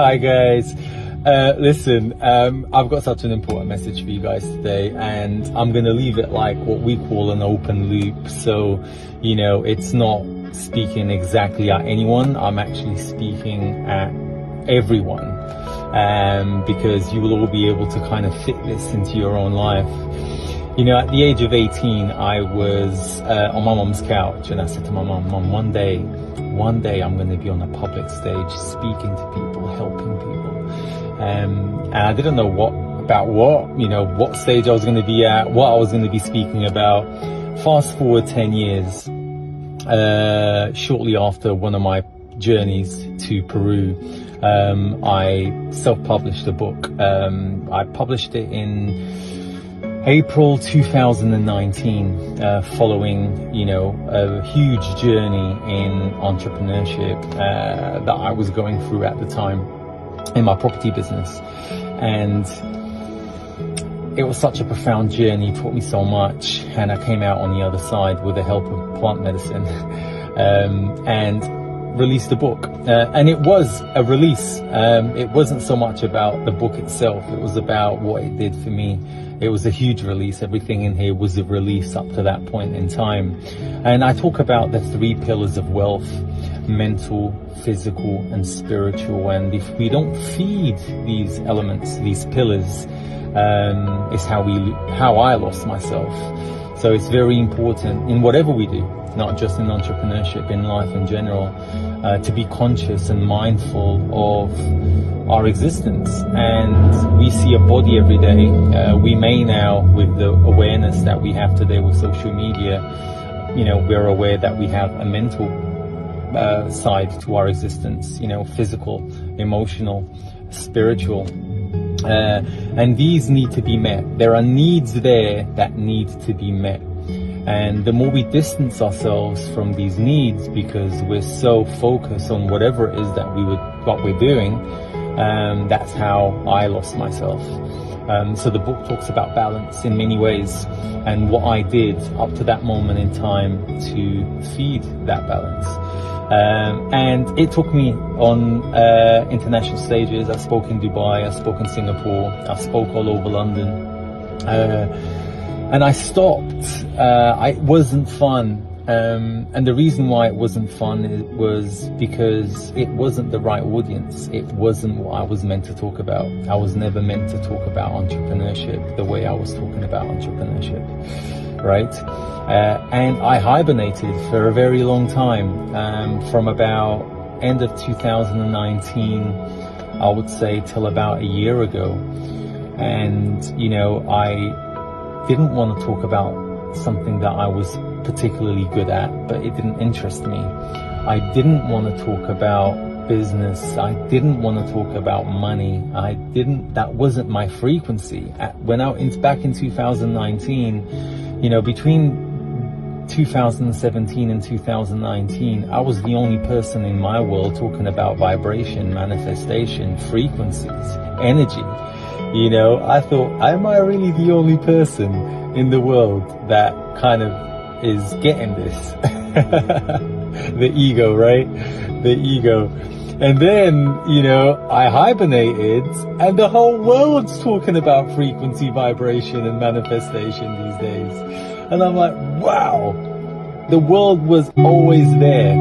Hi guys, listen, I've got such an important message for you guys today, and I'm gonna leave it like what we call an open loop. So, it's not speaking exactly at anyone. I'm actually speaking at everyone, because you will all be able to kind of fit this into your own life. At the age of 18, I was on my mom's couch, and I said to my mom, one day I'm going to be on a public stage speaking to people, helping people. And I didn't know what stage I was going to be at, what I was going to be speaking about. Fast forward 10 years, shortly after one of my journeys to Peru, I self-published a book. I published it in April 2019, following, a huge journey in entrepreneurship that I was going through at the time in my property business. And it was such a profound journey, taught me so much, and I came out on the other side with the help of plant medicine and released a book. And it was a release. It wasn't so much about the book itself, it was about what it did for me. It was a huge release. Everything in here was a release up to that point in time. And I talk about the 3 pillars of wealth: mental, physical, and spiritual. And if we don't feed these elements, these pillars, is how I lost myself. So it's very important in whatever we do, not just in entrepreneurship, in life in general, to be conscious and mindful of our existence. And we see a body every day. We may now, with the awareness that we have today with social media, we're aware that we have a mental side to our existence, physical, emotional, spiritual. And these need to be met. There are needs there that need to be met. And the more we distance ourselves from these needs, because we're so focused on whatever it is that what we're doing, that's how I lost myself. So the book talks about balance in many ways, and what I did up to that moment in time to feed that balance. And it took me on international stages. I spoke in Dubai, I spoke in Singapore, I spoke all over London. And I stopped. It wasn't fun. And the reason why it wasn't fun was because it wasn't the right audience. It wasn't what I was meant to talk about. I was never meant to talk about entrepreneurship the way I was talking about entrepreneurship, right? And I hibernated for a very long time, from about end of 2019, I would say, till about a year ago. And, I didn't want to talk about something that I was particularly good at, but it didn't interest me. I didn't want to talk about business. I didn't want to talk about money. That wasn't my frequency. Back in 2019, between 2017 and 2019, I was the only person in my world talking about vibration, manifestation, frequencies, energy. I thought, am I really the only person in the world that kind of is getting this? The ego, right? The ego. And then, I hibernated, and the whole world's talking about frequency, vibration, and manifestation these days. And I'm like, wow, the world was always there.